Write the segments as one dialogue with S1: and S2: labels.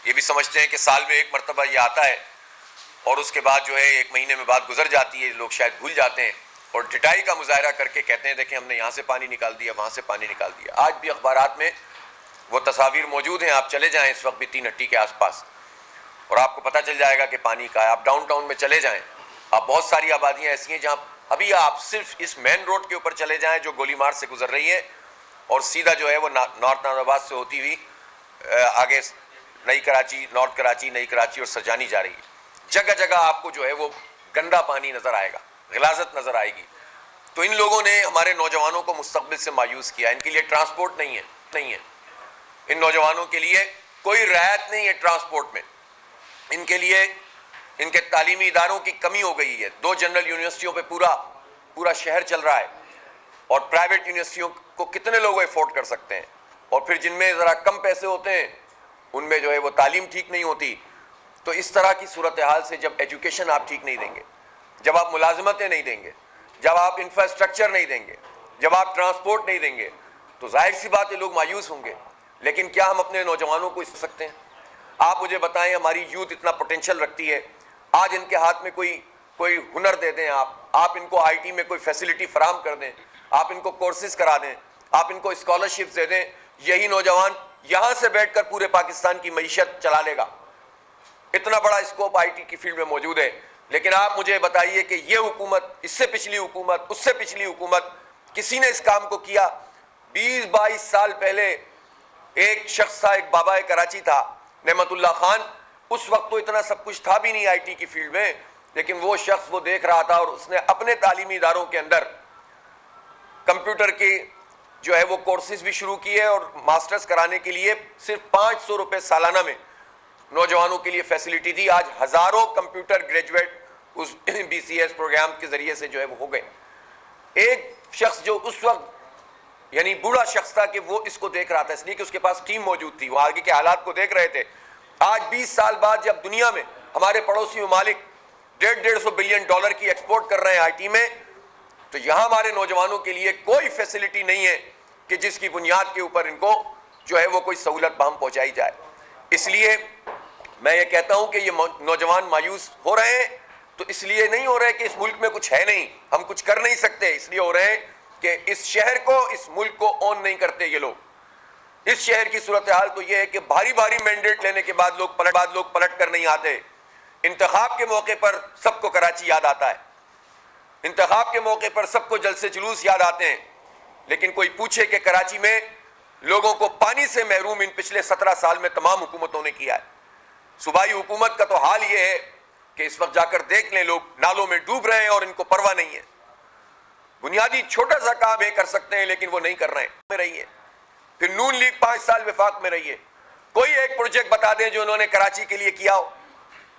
S1: ये भी समझते हैं कि साल में एक मरतबा ये आता है और उसके बाद जो है 1 महीने में बात गुजर जाती है, लोग शायद भूल जाते हैं और ढिठाई का मुजाहरा करके कहते हैं देखें हमने यहाँ से पानी निकाल दिया, वहाँ से पानी निकाल दिया। आज भी अखबारात में वो तस्वीर मौजूद हैं, आप चले जाएं इस वक्त भी 3 हट्टी के आसपास और आपको पता चल जाएगा कि पानी का है। आप डाउनटाउन में चले जाएं, आप बहुत सारी आबादियाँ ऐसी हैं जहाँ अभी आप सिर्फ इस मेन रोड के ऊपर चले जाएं जो गोलीमार से गुजर रही है और सीधा जो है वो नॉर्थ नाजाबाद से होती हुई आगे नई कराची, नॉर्थ कराची, नई कराची और सरजानी जा रही है। जगह जगह आपको जो है वो गंदा पानी नजर आएगा, गिलाजत नजर आएगी। तो इन लोगों ने हमारे नौजवानों को मुस्तकबिल से मायूस किया। इनके लिए ट्रांसपोर्ट नहीं है, इन नौजवानों के लिए कोई रियायत नहीं है ट्रांसपोर्ट में। इनके लिए इनके तालीमी इदारों की कमी हो गई है। 2 जनरल यूनिवर्सिटियों पे पूरा शहर चल रहा है और प्राइवेट यूनिवर्सिटियों को कितने लोग अफोर्ड कर सकते हैं। और फिर जिनमें ज़रा कम पैसे होते हैं उनमें जो है वो तालीम ठीक नहीं होती। तो इस तरह की सूरत हाल से जब एजुकेशन आप ठीक नहीं देंगे, जब आप मुलाजमतें नहीं देंगे, जब आप इंफ्रास्ट्रक्चर नहीं देंगे, जब आप ट्रांसपोर्ट नहीं देंगे, तो जाहिर सी बात है लोग मायूस होंगे। लेकिन क्या हम अपने नौजवानों को इस सकते हैं? आप मुझे बताएं, हमारी यूथ इतना पोटेंशियल रखती है, आज इनके हाथ में कोई हुनर दे दें, आप इनको आईटी में कोई फैसिलिटी फराम कर दें, आप इनको कोर्सेज करा दें, आप इनको स्कॉलरशिप दे दें, यही नौजवान यहां से बैठकर पूरे पाकिस्तान की मईशत चला लेगा। इतना बड़ा स्कोप आईटी की फील्ड में मौजूद है। लेकिन आप मुझे बताइए कि ये हुकूमत, इससे पिछली हुकूमत, उससे पिछली हुकूमत, किसी ने इस काम को किया? 20-22 साल पहले एक शख्स था, एक बाबा कराची था, नेमतुल्लाह खान। उस वक्त तो इतना सब कुछ था भी नहीं आईटी की फील्ड में, लेकिन वो शख्स वो देख रहा था और उसने अपने तालीमी इदारों के अंदर कंप्यूटर के जो है वो कोर्सेज भी शुरू किए और मास्टर्स कराने के लिए सिर्फ 500 रुपए सालाना में नौजवानों के लिए फैसिलिटी दी। आज हजारों कंप्यूटर ग्रेजुएट उस BCS प्रोग्राम के जरिए से जो है वो हो गए। एक शख्स जो उस वक्त यानी बूढ़ा शख्स था कि वो इसको देख रहा था, इसलिए कि उसके पास टीम मौजूद थी, वो आगे के हालात को देख रहे थे। आज 20 साल बाद जब दुनिया में हमारे पड़ोसी ममालिक $150 बिलियन की एक्सपोर्ट कर रहे हैं आईटी में, तो यहां हमारे नौजवानों के लिए कोई फैसिलिटी नहीं है कि जिसकी बुनियाद के ऊपर इनको जो है वो कोई सहूलत बहम पहुंचाई जाए। इसलिए मैं ये कहता हूं कि ये नौजवान मायूस हो रहे हैं, तो इसलिए नहीं हो रहे कि इस मुल्क में कुछ है नहीं, हम कुछ कर नहीं सकते, इसलिए हो रहे हैं कि इस शहर को, इस मुल्क को ओन नहीं करते ये लोग। इस शहर की सूरत हाल तो ये है कि भारी मैंडेट लेने के बाद लोग पलट कर नहीं आते। इंतखाब के मौके पर सबको कराची याद आता है, इंतखाब के मौके पर सबको जलसे जुलूस याद आते हैं, लेकिन कोई पूछे कि कराची में लोगों को पानी से महरूम इन पिछले 17 साल में तमाम हुकूमतों ने किया है। सूबाई हुकूमत का तो हाल ये है कि इस वक्त जाकर देख लें, लोग नालों में डूब रहे हैं और इनको परवाह नहीं है। बुनियादी छोटा सा काम ये कर सकते हैं लेकिन वो नहीं कर रहे हैं। रही है फिर नून लीग 5 साल विफाक में रही है, कोई एक प्रोजेक्ट बता दें जो उन्होंने कराची के लिए किया हो।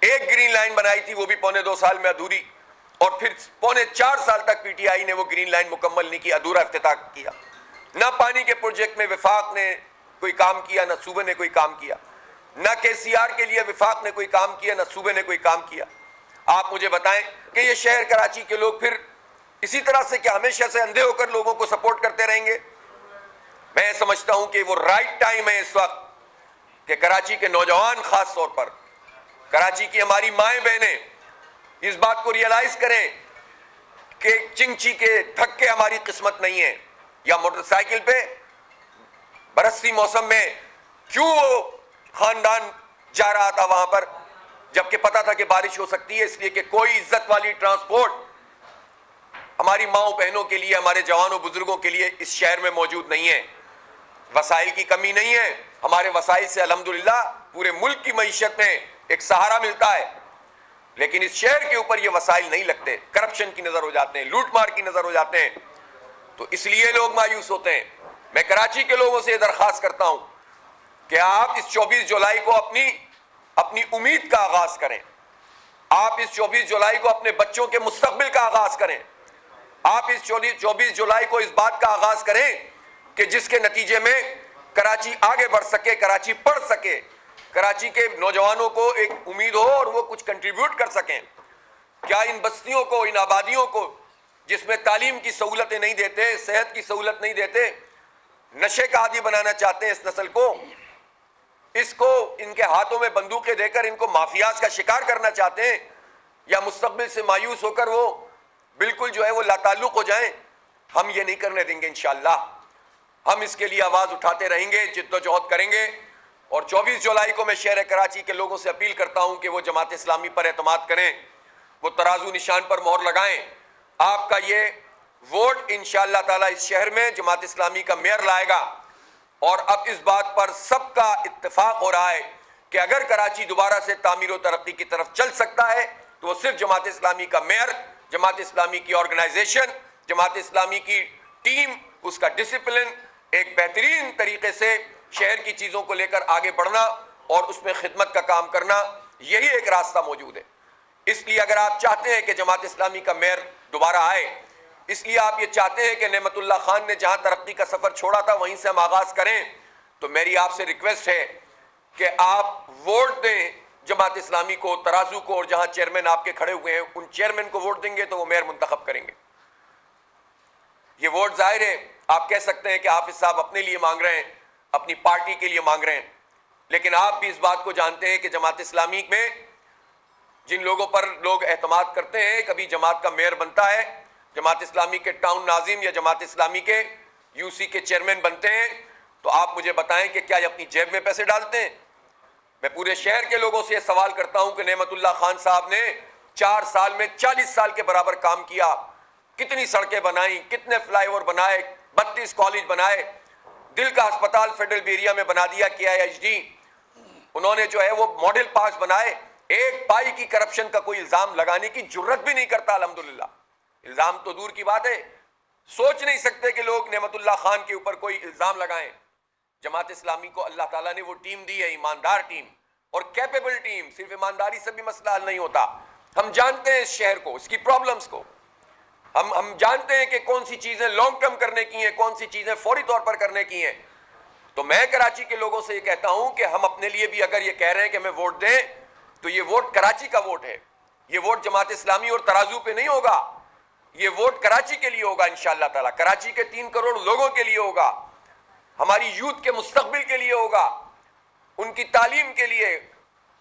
S1: एक ग्रीन लाइन बनाई थी, वो भी 2.25 साल में अधूरी, और फिर 4.25 साल तक पीटीआई ने वो ग्रीन लाइन मुकम्मल नहीं की, अधूरा इफ्तिताह किया। ना पानी के प्रोजेक्ट में विफाक ने कोई काम किया, ना सूबे ने कोई काम किया, ना KCR के लिए विफाक ने कोई काम किया, ना सूबे ने कोई काम किया। आप मुझे बताएं कि ये शहर कराची के लोग फिर इसी तरह से क्या हमेशा से अंधे होकर लोगों को सपोर्ट करते रहेंगे? मैं समझता हूं कि वो राइट टाइम है इस वक्त कि कराची के नौजवान, खास तौर पर कराची की हमारी माएं बहनें इस बात को रियलाइज करें कि चिंची के धक्के हमारी किस्मत नहीं है, या मोटरसाइकिल पे बरसती मौसम में क्यों वो खानदान जा रहा था वहां पर जबकि पता था कि बारिश हो सकती है। इसलिए कि कोई इज्जत वाली ट्रांसपोर्ट हमारी माओ बहनों के लिए, हमारे जवानों बुजुर्गों के लिए इस शहर में मौजूद नहीं है। वसाइल की कमी नहीं है, हमारे वसाइल से अल्हम्दुलिल्लाह पूरे मुल्क की मईशत में एक सहारा मिलता है, लेकिन इस शहर के ऊपर ये वसाइल नहीं लगते, करप्शन की नजर हो जाते हैं, लूटमार की नजर हो जाते हैं, तो इसलिए लोग मायूस होते हैं। मैं कराची के लोगों से दरख्वास्त करता हूं कि आप इस 24 जुलाई को अपनी उम्मीद का आगाज करें। आप इस 24 जुलाई को अपने बच्चों के मुस्तकबिल का आगाज करें। आप इस 24 जुलाई को इस बात का आगाज करें कि जिसके नतीजे में कराची आगे बढ़ सके, कराची पढ़ सके, कराची के नौजवानों को एक उम्मीद हो और वो कुछ कंट्रीब्यूट कर सकें। क्या इन बस्तियों को, इन आबादियों को जिसमें तालीम की सहूलतें नहीं देते, सेहत की सहूलत नहीं देते, नशे का आदी बनाना चाहते हैं इस नस्ल को, इसको इनके हाथों में बंदूकें देकर इनको माफियाज का शिकार करना चाहते हैं, या मुस्तकबिल से मायूस होकर वो बिल्कुल जो है वो लाताल्लुक हो जाएं, हम ये नहीं करने देंगे। इंशाअल्लाह हम इसके लिए आवाज उठाते रहेंगे, जिद्दोजहद करेंगे। और 24 जुलाई को मैं शहर कराची के लोगों से अपील करता हूं कि वो जमात इस्लामी पर एतमाद करें, वो तराजू निशान पर मोहर लगाएं। आपका ये वोट इंशाअल्लाह ताला इस शहर में जमात इस्लामी का मेयर लाएगा। और अब इस बात पर सबका इत्तेफाक हो रहा है कि अगर कराची दोबारा से तामीर और तरक्की की तरफ चल सकता है तो वो सिर्फ जमात इस्लामी का मेयर, जमात इस्लामी की ऑर्गेनाइजेशन, जमात इस्लामी की टीम, उसका डिसिप्लिन, एक बेहतरीन तरीके से शहर की चीज़ों को लेकर आगे बढ़ना और उसमें खिदमत का काम करना, यही एक रास्ता मौजूद है। इसलिए अगर आप चाहते हैं कि जमात इस्लामी का मेयर दोबारा आए, इसलिए आप ये चाहते हैं कि नेमतुल्लाह खान ने जहां तरक्की का सफर छोड़ा था वहीं से हम आगाज करें, तो मेरी आपसे रिक्वेस्ट है कि आप वोट दें जमात इस्लामी को, तराजू को, और जहां चेयरमैन आपके खड़े हुए हैं उन चेयरमैन को वोट देंगे तो वो मेयर मुंतखब करेंगे। ये वोट जाहिर है आप कह सकते हैं कि हाफिज साहब अपने लिए मांग रहे हैं, अपनी पार्टी के लिए मांग रहे हैं, लेकिन आप भी इस बात को जानते हैं कि जमात इस्लामी में जिन लोगों पर लोग एतमाद करते हैं, कभी जमात का मेयर बनता है, जमात इस्लामी के टाउन नाजिम या जमात इस्लामी के यूसी के चेयरमैन बनते हैं, तो आप मुझे बताएं कि क्या ये अपनी जेब में पैसे डालते हैं? मैं पूरे शहर के लोगों से सवाल करता हूं कि नेमतुल्लाह खान साहब ने 4 साल में 40 साल के बराबर काम किया, कितनी सड़कें बनाई, कितने फ्लाईओवर बनाए, 32 कॉलेज बनाए, दिल का अस्पताल फेडरल एरिया में बना दिया KIHD, उन्होंने जो है वो मॉडल पार्क बनाए। एक पाई की करप्शन का कोई इल्जाम लगाने की जुर्रत भी नहीं करता अल्हम्दुलिल्लाह। इल्जाम तो दूर की बात है, सोच नहीं सकते कि लोग नेमतुल्लाह खान के ऊपर कोई इल्जाम लगाएं। जमात इस्लामी को अल्लाह ताला ने वो टीम दी है, ईमानदार टीम और कैपेबल टीम। सिर्फ ईमानदारी से भी मसला हल नहीं होता। हम जानते हैं इस शहर को, इसकी प्रॉब्लम्स को, हम जानते हैं कि कौन सी चीजें लॉन्ग टर्म करने की हैं, कौन सी चीजें फौरी तौर पर करने की हैं। तो मैं कराची के लोगों से ये कहता हूं कि हम अपने लिए भी अगर ये कह रहे हैं कि हमें वोट दें, तो ये वोट कराची का वोट है। ये वोट जमात इस्लामी और तराजू पे नहीं होगा, ये वोट कराची के लिए होगा इंशाअल्लाह ताला। कराची के 3 करोड़ लोगों के लिए होगा, हमारी यूथ के मुस्तकबिल के लिए होगा, उनकी तालीम के लिए,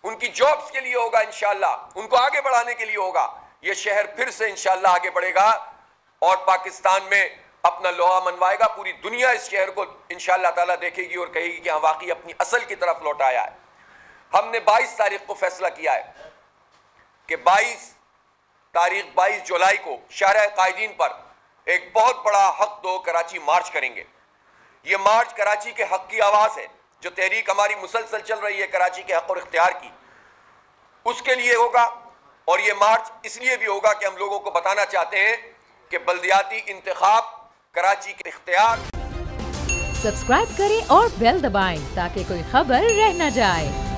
S1: उनकी जॉब्स के लिए होगा इंशाअल्लाह, उनको आगे बढ़ाने के लिए होगा। ये शहर फिर से इंशाअल्लाह आगे बढ़ेगा और पाकिस्तान में अपना लोहा मनवाएगा। पूरी दुनिया इस शहर को इंशाअल्लाह ताला देखेगी और कहेगी कि हाँ वाकई अपनी असल की तरफ लौट आया है। हमने 22 तारीख को फैसला किया है कि 22 जुलाई को शाहराह कायदीन पर एक बहुत बड़ा हक दो कराची मार्च करेंगे। ये मार्च कराची के हक की आवाज़ है, जो तहरीक हमारी मुसलसल चल रही है कराची के हक और इख्तियार की, उसके लिए होगा। और ये मार्च इसलिए भी होगा कि हम लोगों को बताना चाहते हैं कि बल्दियाती इंतखाब कराची के इख्तियार।
S2: सब्सक्राइब करें और बेल दबाएं ताकि कोई खबर रह न जाए।